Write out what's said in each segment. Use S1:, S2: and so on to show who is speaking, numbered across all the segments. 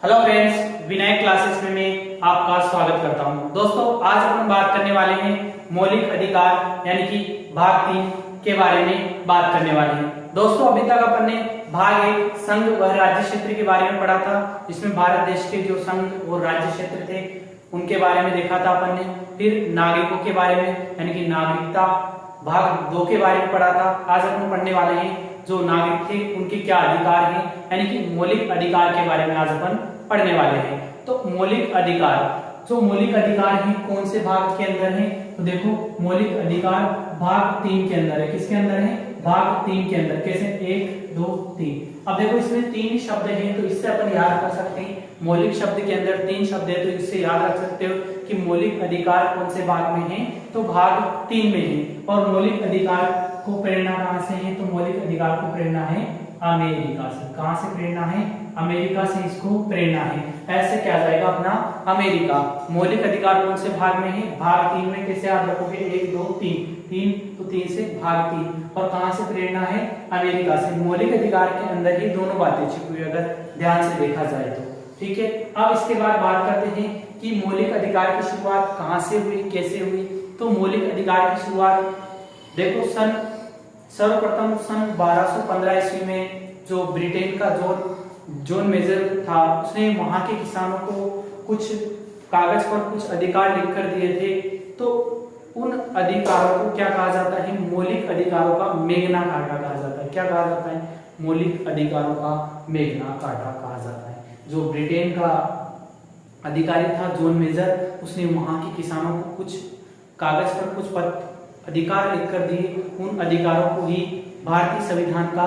S1: Hello friends, Vinayak classes में मैं आपका स्वागत करता हूं। दोस्तों, आज अपन बात करने वाले हैं मौलिक अधिकार यानी कि भाग 3 के बारे में बात करने वाले हैं। दोस्तों, अभी तक अपन ने भाग 1 संघ व राज्य क्षेत्र के बारे में पढ़ा था, जिसमें भारत देश के जो संघ और राज्य क्षेत्र थे उनके बारे में देखा था अपन ने। फिर नागरिकों के बारे में यानी कि नागरिकता भाग 2 के बारे में पढ़ा था। आज अपन पढ़ने वाले हैं जो नागरिक थे उनके क्या अधिकार हैं, यानी कि मौलिक अधिकार के बारे में आज अपन पढ़ने वाले हैं। तो मौलिक अधिकार, जो मौलिक अधिकार हैं कौन से भाग के अंदर हैं? तो देखो, मौलिक अधिकार भाग 3 के अंदर है। किसके अंदर है? भाग 3 के अंदर। कैसे? 1 2 3। अब देखो, इसमें 3 शब्द हैं, तो इससे अपन याद कर सकते हैं। मौलिक शब्द के अंदर 3 शब्द है, तो इससे याद रख सकते हो कि मौलिक अधिकार कौन से भाग में है? तो भाग 3 में है। और मौलिक अधिकार को प्रेरणा कहां से है? तो मौलिक अधिकार को प्रेरणा है अमेरिका से। कहां से प्रेरणा है? अमेरिका से इसको प्रेरणा है। ऐसे क्या जाएगा अपना? अमेरिका। मौलिक अधिकार कौन से भाग में है? भाग 3 में। कैसे याद रखोगे? 1 2 3 तो 3 से भाग 3। और कहां से प्रेरणा है? अमेरिका से। मौलिक अधिकार के अंदर ही दोनों बातें छिपी हुई, अगर ध्यान से देखा जाए तो। ठीक है, अब इसके बाद बात करते हैं कि मौलिक अधिकार की शुरुआत कहां से हुई, कैसे हुई। तो मौलिक अधिकार की शुरुआत देखो, सर्वप्रथम सन 1215 ईस्वी में जो ब्रिटेन का जॉन मेजर था, उसने वहां के किसानों को कुछ कागज पर कुछ अधिकार लिखकर दिए थे। तो उन अधिकारों को क्या कहा जाता है? मौलिक अधिकारों का मैग्ना कार्टा कहा जाता है। क्या कहा जाता है? मौलिक अधिकारों का मैग्ना कार्टा कहा जाता है। जो ब्रिटेन का अधिकारी था जॉन मेजर, उसने वहां के किसानों को कुछ कागज पर कुछ अधिकार लिखकर दिए। उन अधिकारों को ही भारतीय संविधान का,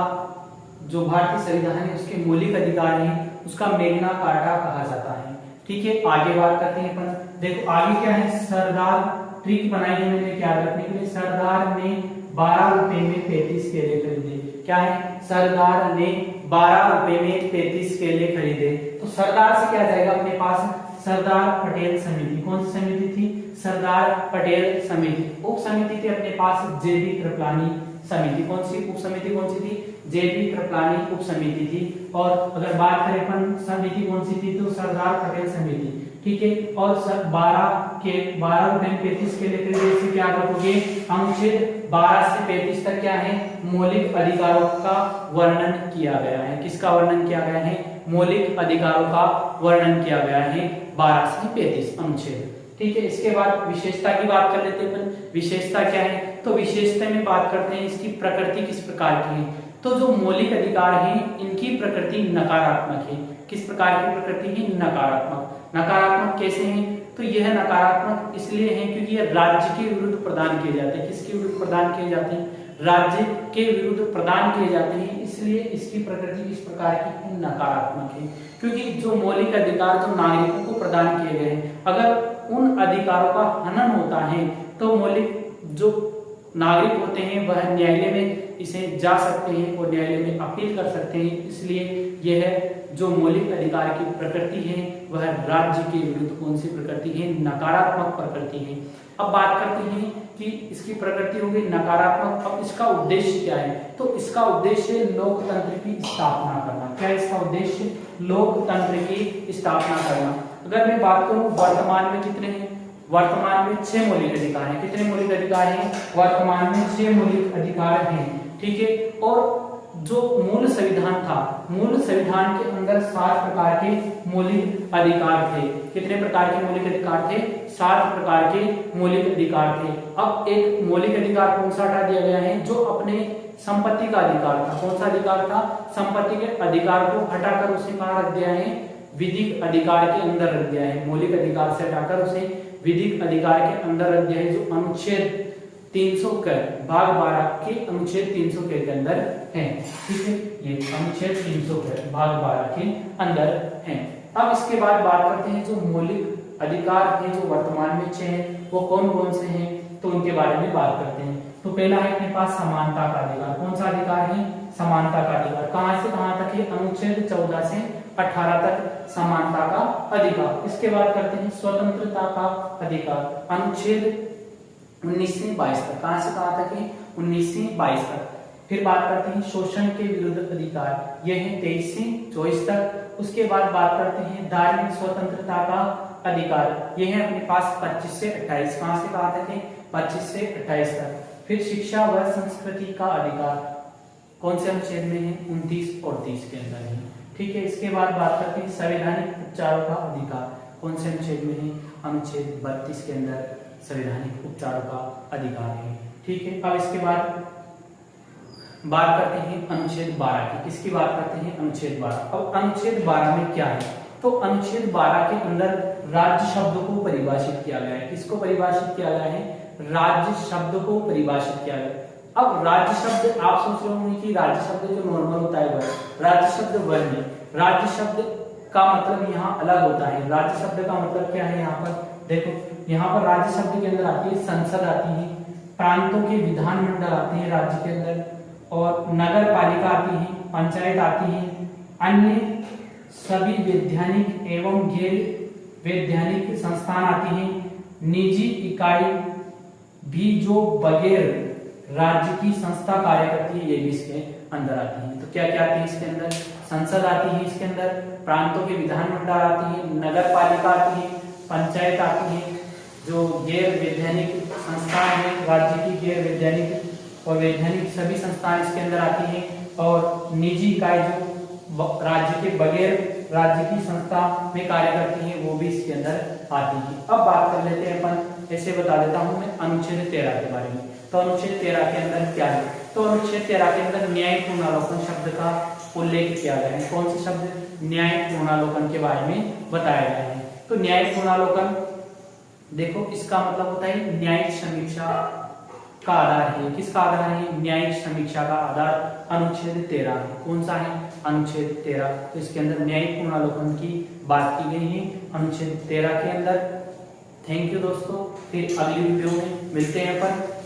S1: जो भारतीय संविधान है उसके मौलिक अधिकार हैं, उसका मैग्ना कार्टा कहा जाता है। ठीक है, आगे बात करते हैं अपन। देखो आगे क्या है? सरदार, ट्रिक बनाई है मैंने क्या रखने के लिए। सरदार ने 12 रुपए में 35 केले खरीदे। क्या है? सरदार ने 12 रुपए में 35 केले खरीदे। तो सरदार से क्या जाएगा अपने पास? सरदार पटेल समिति। कौन सी समिति थी? सरदार पटेल समिति। उप समिति थी अपने पास जेबी कृपलानी समिति। कौन सी उप समिति कौन सी थी? जेबी कृपलानी उप समिति थी। और अगर बात करें अपन समिति कौन सी थी, तो सरदार पटेल समिति। ठीक है, और 12 रुपए में 35 के लेकर क्या रखोगे? अनुच्छेद 12 से 35 तक क्या है? मौलिक अधिकारों का वर्णन किया गया है। किसका वर्णन किया गया है? मौलिक अधिकारों का वर्णन किया गया है 12 से 35 अनुच्छेद। ठीक है, इसके बाद विशेषता की बात कर लेते हैं अपन। विशेषता क्या है? तो विशेषता में बात करते हैं इसकी प्रकृति किस प्रकार की है। तो जो मौलिक अधिकार हैं इनकी प्रकृति नकारात्मक है। किस प्रकार की प्रकृति है? नकारात्मक। नकारात्मक कैसे हैं? तो यह नकारात्मक इसलिए है क्योंकि यह राज्य के विरुद्ध प्रदान किए जाते हैं। किसके विरुद्ध प्रदान किए जाते हैं? राज्य के विरुद्ध प्रदान किए जाते हैं, इसलिए इसकी प्रकृति इस प्रकार की नकारात्मक है। क्योंकि जो मौलिक अधिकार जो नागरिकों को प्रदान किए गए हैं, अगर उन अधिकारों का हनन होता है तो मौलिक जो नागरिक होते हैं वह न्यायालय में इसे जा सकते हैं और न्यायालय में अपील कर सकते हैं। इसलिए यह जो मौलिक अधिकार की प्रकृति है वह राज्य के विरुद्ध कौन सी प्रकृति है? नकारात्मक प्रकृति है। अब बात करते हैं कि इसकी प्रकृति होगी नकारात्मक। अब इसका उद्देश्य क्या है? तो इसका उद्देश्य लोकतंत्र की स्थापना करना। क्या है इसका उद्देश्य? लोकतंत्र की स्थापना करना। अगर मैं बात करूं वर्तमान में कितने हैं? वर्तमान में 6 मौलिक अधिकार हैं। कितने मौलिक अधिकार हैं? वर्तमान में 6 मौलिक अधिकार हैं। ठीक है, और जो मूल संविधान था, मूल संविधान के अंदर 7 प्रकार के मौलिक अधिकार थे। कितने प्रकार के मौलिक अधिकार थे? 7 प्रकार के मौलिक अधिकार थे। अब एक मौलिक अधिकार कौन सा हटा दिया गया है? जो अपने संपत्ति का अधिकार था। कौन सा अधिकार था? संपत्ति के अधिकार को हटाकर उसे कहां रख दिया है? विधिक अधिकार के अंदर रख दिया है। मौलिक अधिकार से हटाकर उसे विधिक अधिकार के अंदर रख दिया है, जो अनुच्छेद 300 के भाग 12 के अनुच्छेद 300 के अंदर है। ठीक है, ये अनुच्छेद 300 के भाग 12 के अंदर है। अब इसके बाद बात करते हैं जो मौलिक अधिकार हैं जो वर्तमान में 6 हैं वो कौन कौन से हैं, तो उनके बारे में बात करते हैं। तो पहला है अपने पास समानता का अधिकार। कौन सा अधिकार है? समानता का अधिकार। कहां से कहां तक है? अनुच्छेद 14 से 18 तक समानता का अधिकार। इसके बाद करते हैं स्वतंत्रता का अधिकार। अनुच्छेद 19 से 22 तक। कहां से कहां तक है? 19 से 22 तक। फिर बात करते हैं शोषण के विरुद्ध अधिकार। यह है 23 से 24 तक। उसके बाद बात करते हैं धार्मिक स्वतंत्रता का अधिकार। ये है अपने पास 25 से 28, कहां से कहा थे 25 से 28 तक। फिर शिक्षा व संस्कृति का अधिकार कौन से अनुच्छेद में है 29 और 30 के अंदर है, ठीक है। इसके बाद बात करते हैं संवैधानिक उपचारों का अधिकार, कौन से अनुच्छेद में है अनुच्छेद 32 के अंदर संवैधानिक उपचारों का अधिकार है, ठीक है। अब इसके बाद बात करते हैं अनुच्छेद 12 की, किसकी बात करते हैं अनुच्छेद 12। अब अनुच्छेद 12 में क्या है, तो अनुच्छेद 12 के अंदर राज्य शब्द को परिभाषित किया गया है। किसको परिभाषित किया गया है, राज्य शब्द को परिभाषित किया गया। अब राज्य शब्द आप सोच रहे होंगे कि राज्य शब्द जो नॉर्मल होता है वह राज्य शब्द वह नहीं, राज्य शब्द का मतलब यहाँ अलग होता है। राज्य शब्द का मतलब क्या है, यहाँ पर देखो, यहाँ पर राज्य शब्द के अंदर आती है संसद आती है, प्रांतों के विधानमंडल आते हैं राज्य के अंदर, और नगर पालिका आती है, पंचायत आती है, अन्य सभी वैधानिक एवं गैर वैधानिक संस्थान आती हैं, निजी इकाई भी जो बगैर राज्य की संस्था कार्य करती है ये भी इसके अंदर आती है। तो क्या क्या आती है इसके अंदर, संसद आती है इसके अंदर, प्रांतों के विधानमंडल आती है, नगर पालिका आती है, पंचायत आती है, जो गैर वैधानिक संस्थान है राज्य की गैर वैधानिक और वैधानिक सभी संस्थान इसके अंदर आती है, और निजी इकाई जो राज्य के बगैर राज्य की संस्था में कार्य करती है वो भी इसके अंदर आती है। अब बात कर लेते हैं अपन, ऐसे बता देता हूं मैं अनुच्छेद 13 के बारे में। तो अनुच्छेद 13 के अंदर क्या है, तो अनुच्छेद 13 के अंदर न्यायिक पुनरावलोकन शब्द का उल्लेख किया गया है। कौन से शब्द, न्यायिक पुनरावलोकन के बारे में बताया गया है। तो न्यायिक पुनरावलोकन देखो इसका मतलब होता है न्यायिक समीक्षा का आधार है। किसका आधार है, न्यायिक समीक्षा का आधार अनुच्छेद 13 है। कौन सा है, अनुच्छेद 13। तो इसके अंदर न्यायिक पुनरावलोकन की बात की गई है अनुच्छेद 13 के अंदर। थैंक यू दोस्तों, फिर अगली वीडियो में मिलते हैं अपन।